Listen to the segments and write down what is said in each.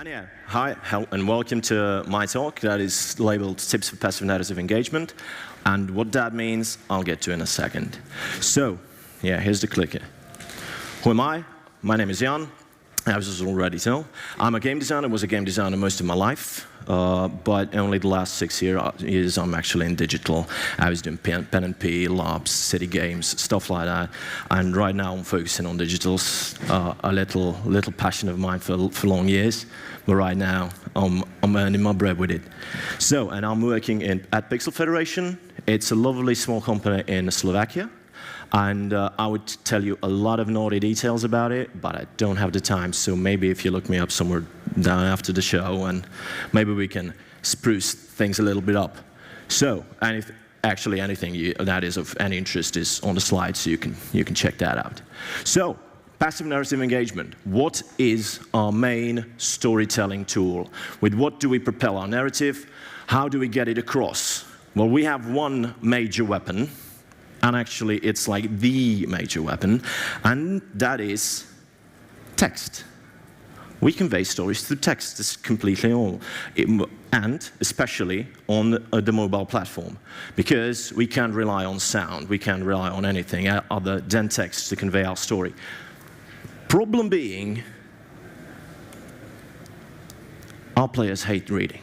And yeah, hi, and welcome to my talk that is labeled Tips for Passive Narrative Engagement. And what that means, I'll get to in a second. So, yeah, here's the clicker. Who am I? My name is Jan. As was already told, I'm a game designer. Was a game designer most of my life, but only the last 6 years I'm actually in digital. I was doing pen and P, labs, city games, stuff like that. And right now I'm focusing on digitals. A little passion of mine for long years, but right now I'm earning my bread with it. So, and I'm working at Pixel Federation. It's a lovely small company in Slovakia. And I would tell you a lot of naughty details about it, but I don't have the time. So maybe if you look me up somewhere down after the show, and maybe we can spruce things a little bit up. So, actually anything that is of any interest is on the slide, so you can check that out. So, passive narrative engagement. What is our main storytelling tool? With what do we propel our narrative? How do we get it across? Well, we have one major weapon. And actually, it's like the major weapon, and that is text. We convey stories through text. It's completely all, and especially on the mobile platform, because we can't rely on sound. We can't rely on anything other than text to convey our story. Problem being, our players hate reading.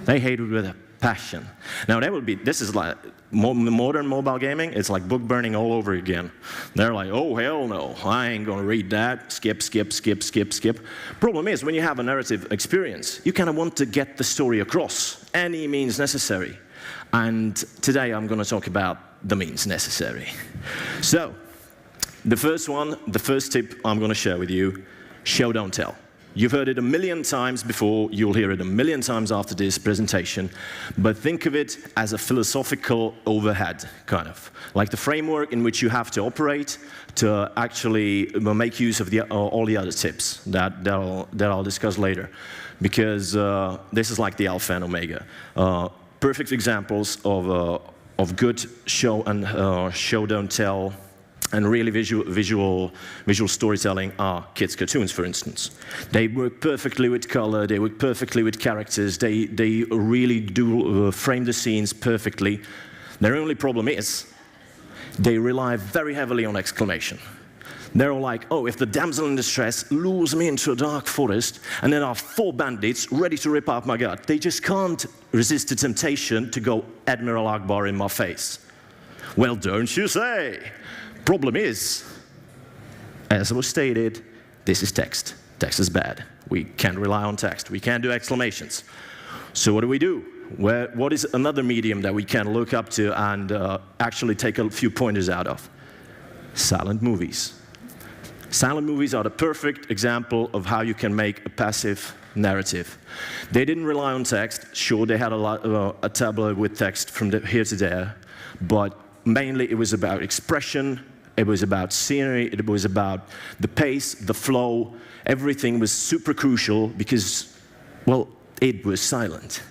They hate it with a passion. Now, this is like modern mobile gaming. It's like book burning all over again. They're like, oh, hell no, I ain't gonna read that. Skip, skip, skip, skip, skip. Problem is, when you have a narrative experience, you kind of want to get the story across, any means necessary. And today I'm gonna talk about the means necessary. So, the first tip I'm gonna share with you, show, don't tell. You've heard it a million times before, you'll hear it a million times after this presentation, but think of it as a philosophical overhead, kind of. Like the framework in which you have to operate to actually make use of all the other tips that I'll discuss later. Because this is like the alpha and omega. Perfect examples of good show and show, don't tell, and really visual storytelling are kids' cartoons, for instance. They work perfectly with color, they work perfectly with characters, they really do frame the scenes perfectly. Their only problem is, they rely very heavily on exclamation. They're all like, oh, if the damsel in distress lures me into a dark forest, and there are 4 bandits ready to rip out my gut, they just can't resist the temptation to go Admiral Akbar in my face. Well, don't you say? Problem is, as was stated, this is text. Text is bad. We can't rely on text. We can't do exclamations. So what do? What is another medium that we can look up to and actually take a few pointers out of? Silent movies. Silent movies are the perfect example of how you can make a passive narrative. They didn't rely on text. Sure, they had a tablet with text from here to there, but mainly it was about expression. It was about scenery, it was about the pace, the flow. Everything was super crucial because, well, it was silent.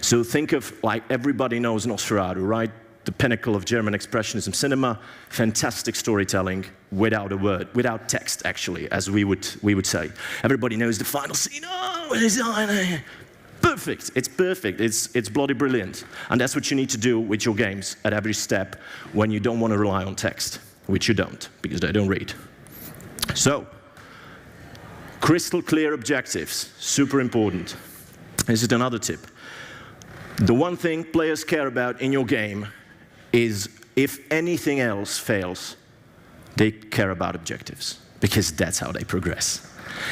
So think of, like, everybody knows Nosferatu, right? The pinnacle of German expressionism cinema, fantastic storytelling without a word, without text, actually, as we would say. Everybody knows the final scene. Oh, it's perfect. It's perfect. It's bloody brilliant. And that's what you need to do with your games at every step when you don't want to rely on text. Which you don't, because they don't read. So, crystal clear objectives, super important. This is another tip. The one thing players care about in your game is, if anything else fails, they care about objectives, because that's how they progress.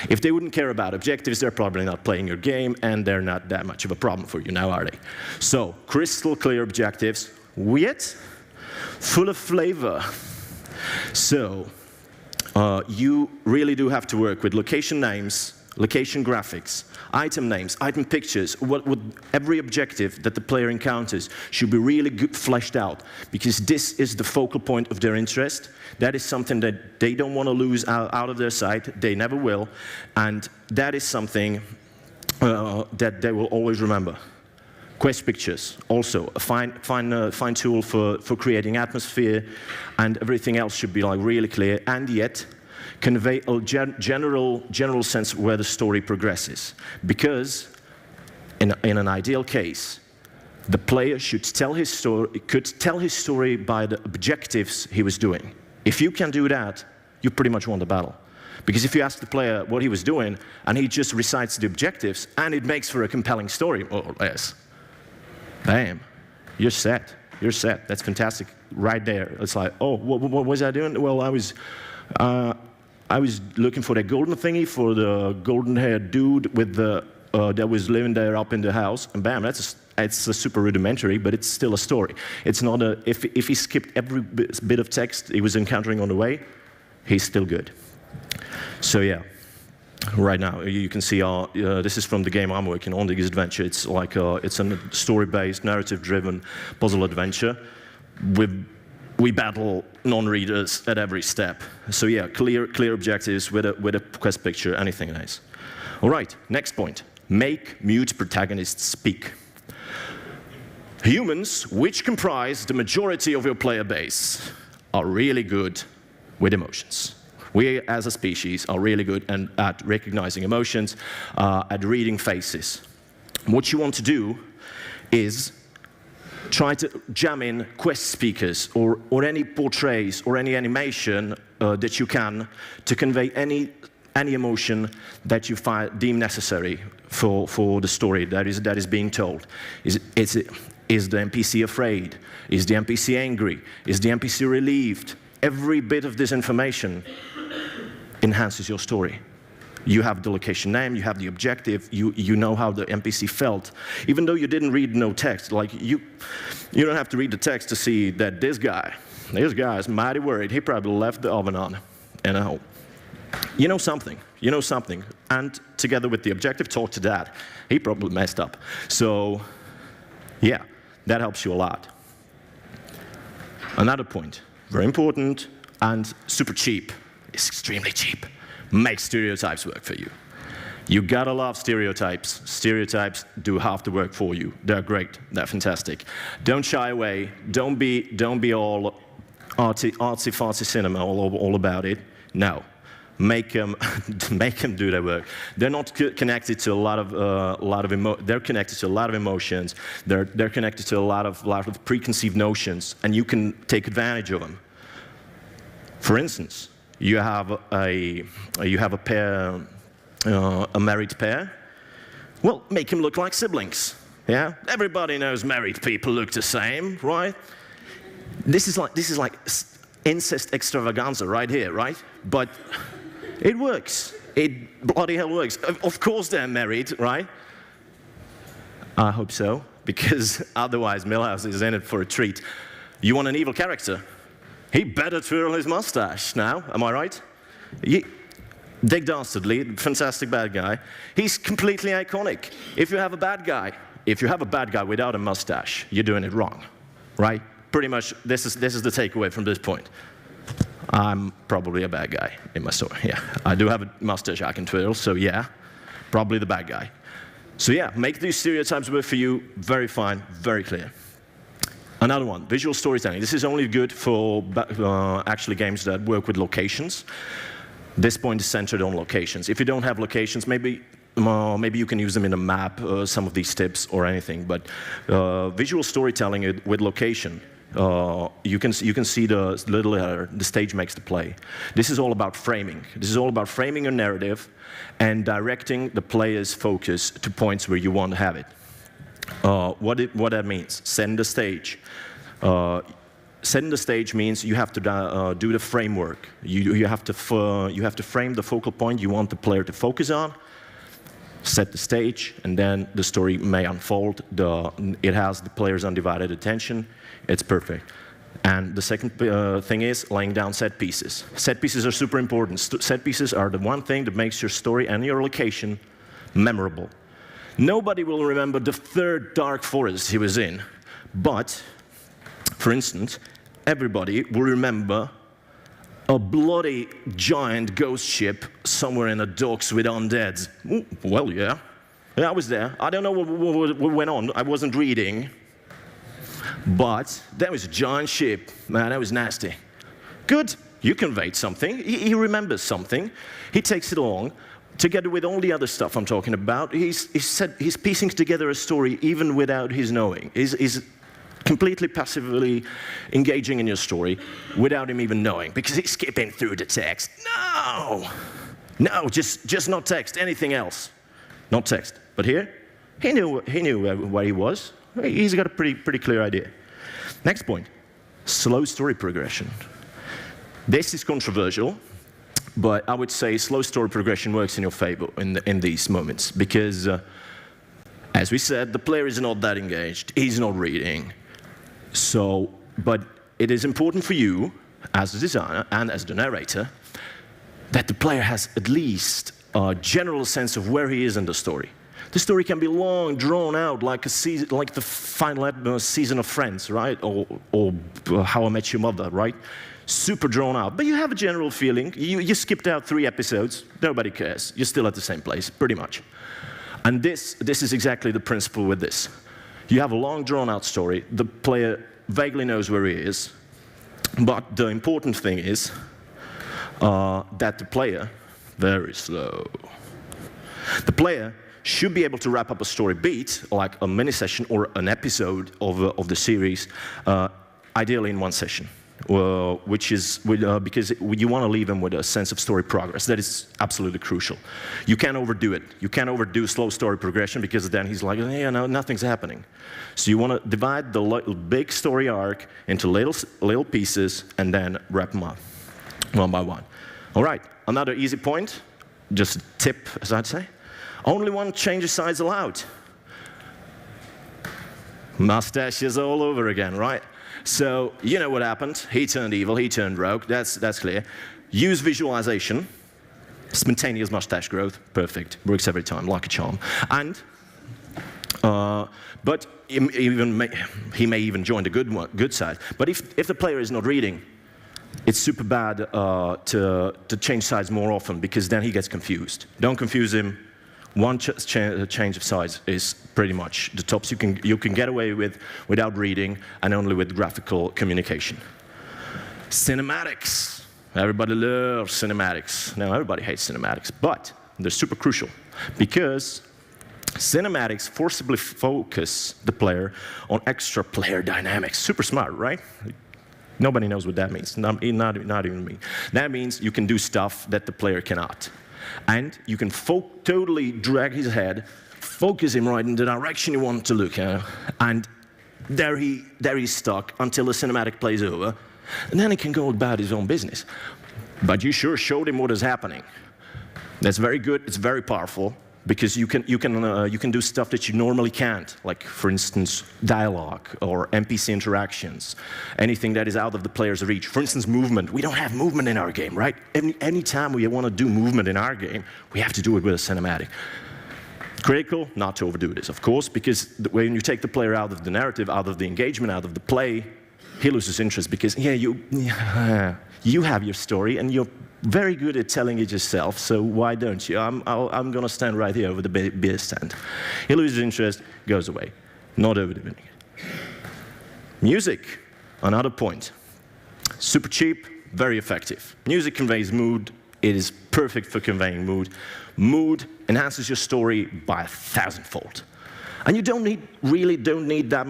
If they wouldn't care about objectives, they're probably not playing your game, and they're not that much of a problem for you now, are they? So, crystal clear objectives, yet full of flavor. So, you really do have to work with location names, location graphics, item names, item pictures. Every objective that the player encounters should be really fleshed out, because this is the focal point of their interest. That is something that they don't want to lose out of their sight. They never will. And that is something that they will always remember. Quest pictures, also a fine tool for creating atmosphere, and everything else should be like really clear. And yet, convey a general sense where the story progresses. Because in an ideal case, the player could tell his story by the objectives he was doing. If you can do that, you pretty much won the battle. Because if you ask the player what he was doing, and he just recites the objectives, and it makes for a compelling story, more or less, bam, you're set. You're set. That's fantastic right there. It's like, oh, what was I doing? Well, I was looking for that golden thingy for the golden-haired dude with the that was living there up in the house, and bam, it's a super rudimentary, but it's still a story. It's not a, if he skipped every bit of text he was encountering on the way, he's still good. So yeah, right now you can see this is from the game I'm working on, Diggy's Adventure. It's like it's a story-based, narrative-driven puzzle adventure. We battle non-readers at every step. So yeah, clear objectives with a quest picture, anything nice. All right, next point. Make mute protagonists speak. Humans, which comprise the majority of your player base, are really good with emotions. We, as a species, are really good at recognizing emotions, at reading faces. What you want to do is try to jam in quest speakers or any portraits or any animation that you can to convey any emotion that you deem necessary for the story that is being told. Is the NPC afraid? Is the NPC angry? Is the NPC relieved? Every bit of this information enhances your story. You have the location name, you have the objective, you know how the NPC felt. Even though you didn't read no text, like you don't have to read the text to see that this guy is mighty worried. He probably left the oven on. And you know something, and together with the objective, talk to that. He probably messed up. So, yeah, that helps you a lot. Another point, very important and super cheap. It's extremely cheap. Make stereotypes work for you. You gotta love stereotypes. Stereotypes do half the work for you. They're great. They're fantastic. Don't shy away. Don't be all artsy-fartsy cinema all about it. No. Make them do their work. They're not connected to they're connected to a lot of emotions. They're connected to a lot of preconceived notions, and you can take advantage of them. For instance, you have a pair, a married pair. Well, make them look like siblings. Yeah, everybody knows married people look the same, right? This is like incest extravaganza right here, right? But it works. It bloody hell works. Of course they're married, right? I hope so, because otherwise Milhouse is in it for a treat. You want an evil character? He better twirl his mustache now, am I right? Dick Dastardly, fantastic bad guy. He's completely iconic. If you have a bad guy without a mustache, you're doing it wrong, right? Pretty much, this is the takeaway from this point. I'm probably a bad guy in my story, yeah. I do have a mustache I can twirl, so yeah, probably the bad guy. So yeah, make these stereotypes work for you, very fine, very clear. Another one, visual storytelling. This is only good for actually games that work with locations. This point is centered on locations. If you don't have locations, maybe you can use them in a map, some of these tips or anything, but visual storytelling with location, you can see the little letter, the stage makes the play. This is all about framing. This is all about framing a narrative and directing the player's focus to points where you want to have it. What that means, setting the stage. Setting the stage means you have to do the framework. You have to frame the focal point you want the player to focus on, set the stage, and then the story may unfold. It has the player's undivided attention. It's perfect. And the second thing is laying down set pieces. Set pieces are super important. Set pieces are the one thing that makes your story and your location memorable. Nobody will remember the third dark forest he was in, but, for instance, everybody will remember a bloody giant ghost ship somewhere in the docks with undeads. Ooh, well, yeah. Yeah, I was there. I don't know what went on. I wasn't reading. But that was a giant ship. Man, that was nasty. Good. you conveyed something, he remembers something, he takes it along, together with all the other stuff I'm talking about. He's piecing together a story even without his knowing. He's completely passively engaging in your story without him even knowing, because he's skipping through the text. No, just not text, anything else. Not text. But here, he knew where he was. He's got a pretty clear idea. Next point, slow story progression. This is controversial, but I would say slow story progression works in your favor in these moments, because, as we said, the player is not that engaged, he's not reading. But it is important for you, as the designer and as the narrator, that the player has at least a general sense of where he is in the story. The story can be long, drawn out, like the final season of Friends, right? Or How I Met Your Mother, right? Super drawn out, but you have a general feeling. You skipped out 3 episodes, nobody cares. You're still at the same place, pretty much. And this is exactly the principle with this. You have a long, drawn out story, the player vaguely knows where he is, but the important thing is that the player, very slow, the player should be able to wrap up a story beat, like a mini session or an episode of the series, ideally in one session. Because you want to leave him with a sense of story progress. That is absolutely crucial. You can't overdo it. You can't overdo slow story progression, because then he's like, yeah, no, nothing's happening. So you want to divide the big story arc into little pieces and then wrap them up one by one. All right, another easy point, just a tip, as I'd say. Only one change of size allowed. Mustaches all over again, right? So, you know what happened. He turned evil, he turned rogue, that's clear. Use visualization, spontaneous mustache growth, perfect, works every time, like a charm. And, but he may even join the good side. But if the player is not reading, it's super bad to change sides more often, because then he gets confused. Don't confuse him. One change of size is pretty much the tops you can get away with without reading, and only with graphical communication. Cinematics. Everybody loves cinematics. Now, everybody hates cinematics, but they're super crucial, because cinematics forcibly focus the player on extra player dynamics. Super smart, right? Nobody knows what that means, not even me. That means you can do stuff that the player cannot. And you can totally drag his head, focus him right in the direction you want to look at, and there he's stuck until the cinematic plays over, and then he can go about his own business. But you sure showed him what is happening. That's very good, it's very powerful, because you can do stuff that you normally can't, like, for instance, dialogue or NPC interactions, anything that is out of the player's reach. For instance, movement. We don't have movement in our game, right? Any time we want to do movement in our game, we have to do it with a cinematic. Critical not to overdo this, of course, because when you take the player out of the narrative, out of the engagement, out of the play, he loses interest, because, yeah, you have your story, and you're very good at telling it yourself, so why don't you? I'm going to stand right here over the beer stand. He loses interest, goes away. Not overdoing it. Music, another point. Super cheap, very effective. Music conveys mood. It is perfect for conveying mood. Mood enhances your story by 1,000-fold. And you really don't need that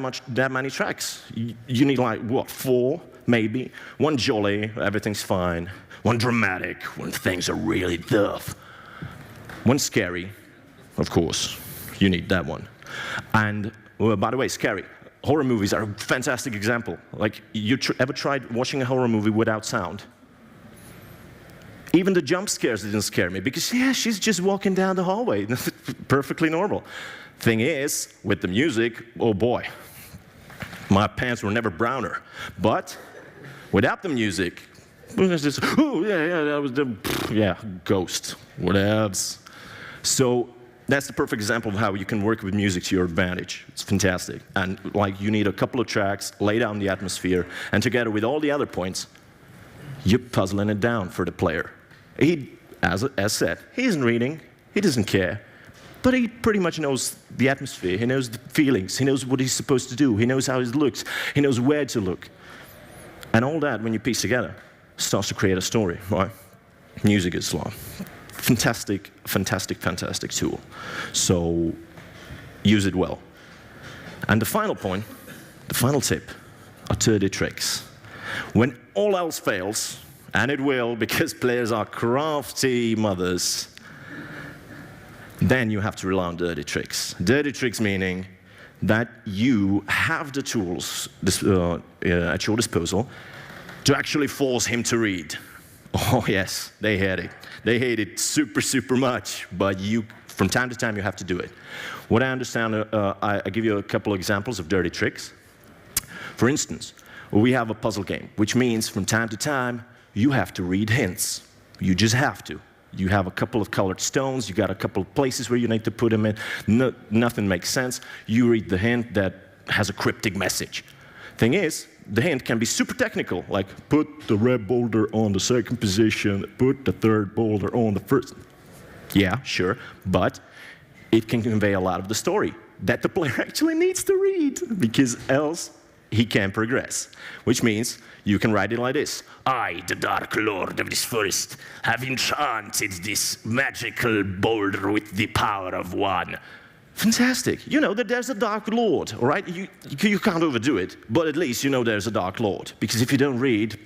many tracks. You need, like, what, 4, maybe? One jolly, everything's fine. One dramatic, when things are really tough. One scary, of course, you need that one. And, well, by the way, scary. Horror movies are a fantastic example. Like, you ever tried watching a horror movie without sound? Even the jump scares didn't scare me, because, yeah, she's just walking down the hallway. Perfectly normal. Thing is, with the music, oh boy, my pants were never browner. But without the music, oh, yeah, that was the, ghost, whatevs. So that's the perfect example of how you can work with music to your advantage. It's fantastic. And, like, you need a couple of tracks, lay down the atmosphere, and together with all the other points, you're puzzling it down for the player. He, as said, he isn't reading, he doesn't care, but he pretty much knows the atmosphere, he knows the feelings, he knows what he's supposed to do, he knows how it looks, he knows where to look. And all that, when you piece together, starts to create a story, right? Music is like fantastic, fantastic, fantastic tool. So use it well. And the final point, the final tip, are dirty tricks. When all else fails, and it will because players are crafty mothers, then you have to rely on dirty tricks. Dirty tricks meaning that you have the tools at your disposal to actually force him to read. Oh yes, they hate it. They hate it super, super much, but from time to time you have to do it. What I understand, I give you a couple of examples of dirty tricks. For instance, we have a puzzle game, which means from time to time you have to read hints. You just have to. You have a couple of colored stones, you got a couple of places where you need to put them in. Nothing makes sense. You read the hint that has a cryptic message. Thing is, the hint can be super technical, like put the red boulder on the second position, put the third boulder on the first. Yeah, sure, but it can convey a lot of the story that the player actually needs to read, because else he can't progress. Which means you can write it like this. I, the Dark Lord of this forest, have enchanted this magical boulder with the power of one. Fantastic. You know that there's a Dark Lord, all right? You can't overdo it, but at least you know there's a Dark Lord. Because if you don't read,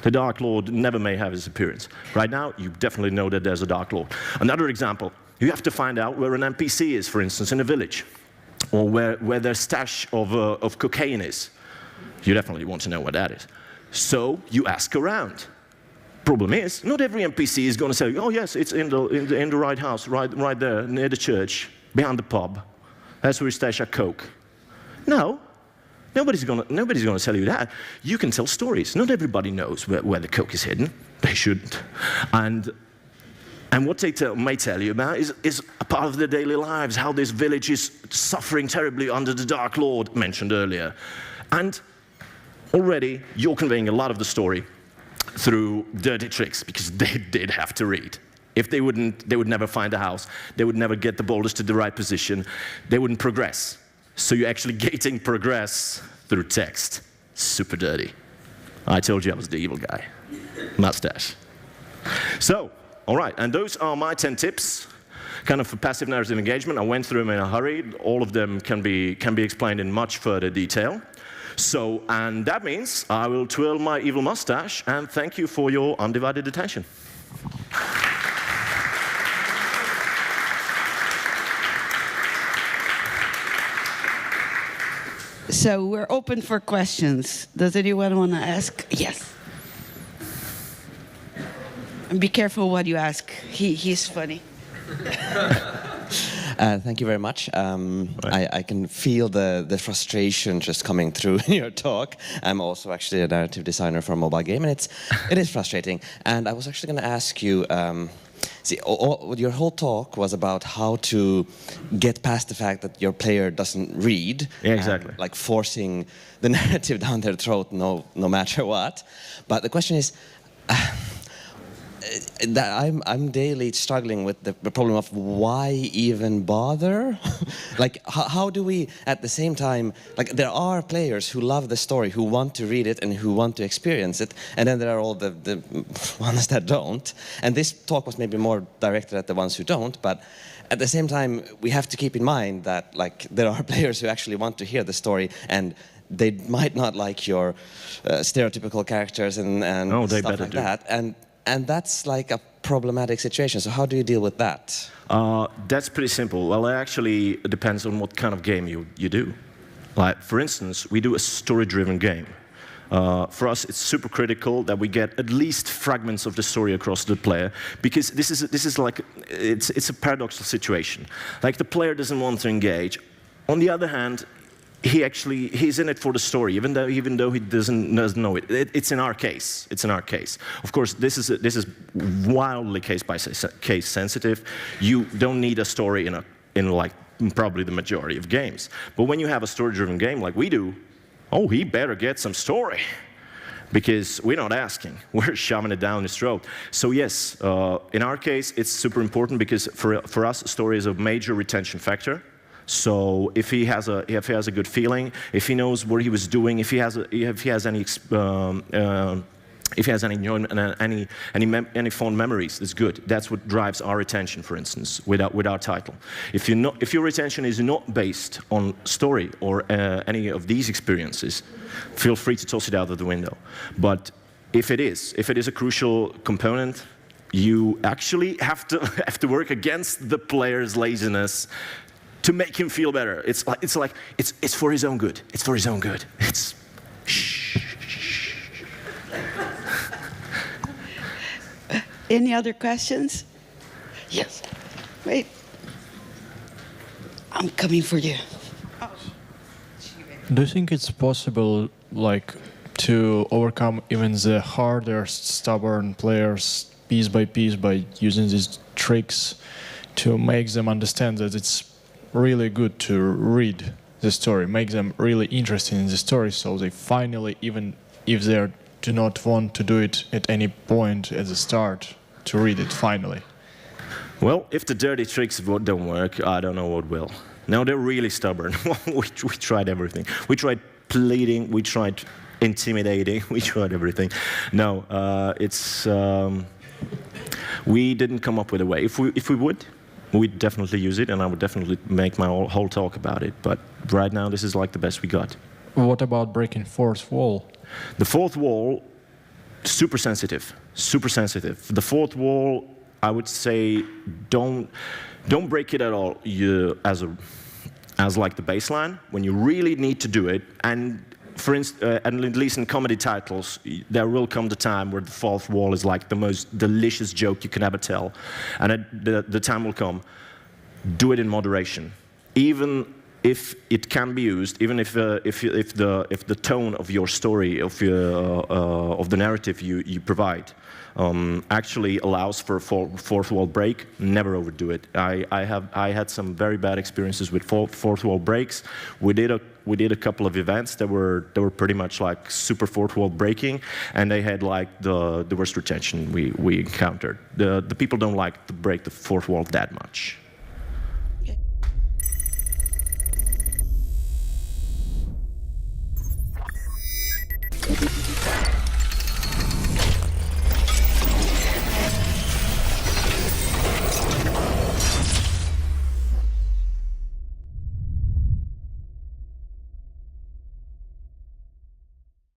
the Dark Lord never may have his appearance. Right now, you definitely know that there's a Dark Lord. Another example, you have to find out where an NPC is, for instance, in a village, or where their stash of cocaine is. You definitely want to know what that is. So you ask around. Problem is, not every NPC is going to say, oh yes, it's in the right house, right there, near the church, behind the pub. That's where we stash our coke. No, nobody's going to tell you that. You can tell stories. Not everybody knows where the coke is hidden. They shouldn't. And what they may tell you about is a part of their daily lives, how this village is suffering terribly under the Dark Lord mentioned earlier. And already, you're conveying a lot of the story through dirty tricks, because they did have to read. If they wouldn't, they would never find a house. They would never get the boulders to the right position. They wouldn't progress. So you're actually gating progress through text. Super dirty. I told you I was the evil guy. Mustache. So, all right, and those are my 10 tips, kind of for passive narrative engagement. I went through them in a hurry. All of them can be explained in much further detail. So, and that means I will twirl my evil mustache and thank you for your undivided attention. So we're open for questions. Does anyone want to ask? Yes. And be careful what you ask. He's funny. Thank you very much. I can feel the frustration just coming through in your talk. I'm also actually a narrative designer for a mobile game, and it is frustrating. And I was actually going to ask you, your whole talk was about how to get past the fact that your player doesn't read. Yeah, exactly. Like forcing the narrative down their throat no matter what. But the question is, that I'm daily struggling with the problem of why even bother? Like, how do we, at the same time, like, there are players who love the story, who want to read it and who want to experience it, and then there are all the ones that don't. And this talk was maybe more directed at the ones who don't, but at the same time, we have to keep in mind that, like, there are players who actually want to hear the story, and they might not like your stereotypical characters and stuff like that. And that's like a problematic situation. So how do you deal with that? That's pretty simple. Well, it actually depends on what kind of game you do. Like, for instance, we do a story-driven game. For us, it's super critical that we get at least fragments of the story across the player, because this is like, it's a paradoxical situation. Like, the player doesn't want to engage. On the other hand, he's in it for the story, even though he doesn't know it. It's in our case. It's in our case. Of course, this is wildly case by case sensitive. You don't need a story in like probably the majority of games. But when you have a story-driven game like we do, oh, he better get some story, because we're not asking. We're shoving it down his throat. So yes, in our case, it's super important, because for us, story is a major retention factor. So if he has a good feeling, if he knows what he was doing, if he has any if he has any enjoyment and any fond memories, it's good. That's what drives our retention, for instance, with our title. If your retention is not based on story or any of these experiences, feel free to toss it out of the window. But if it is a crucial component, you actually have to work against the player's laziness to make him feel better. It's for his own good. It's for his own good. It's shh. Any other questions? Yes. Wait. I'm coming for you. Do you think it's possible, like, to overcome even the hardest, stubborn players piece by using these tricks to make them understand that it's really good to read the story, make them really interested in the story, so they finally, even if they do not want to do it at any point at the start, to read it finally? Well, if the dirty tricks don't work, I don't know what will. No, they're really stubborn. we tried everything. We tried pleading, we tried intimidating, we tried everything. No, we didn't come up with a way. If we would, we'd definitely use it, and I would definitely make my whole talk about it. But right now, this is like the best we got. What about breaking fourth wall? The fourth wall, super sensitive, super sensitive. The fourth wall, I would say, don't break it at all. As like the baseline, when you really need to do it, and for instance, at least in comedy titles, there will come the time where the fourth wall is like the most delicious joke you can ever tell, and the time will come. Do it in moderation, even if it can be used, even if the tone of your story, of the narrative you provide, actually allows for a fourth wall break. Never overdo it. I had some very bad experiences with fourth wall breaks. We did a couple of events that were pretty much like super fourth wall breaking, and they had like the worst retention we encountered. The people don't like to break the fourth wall that much.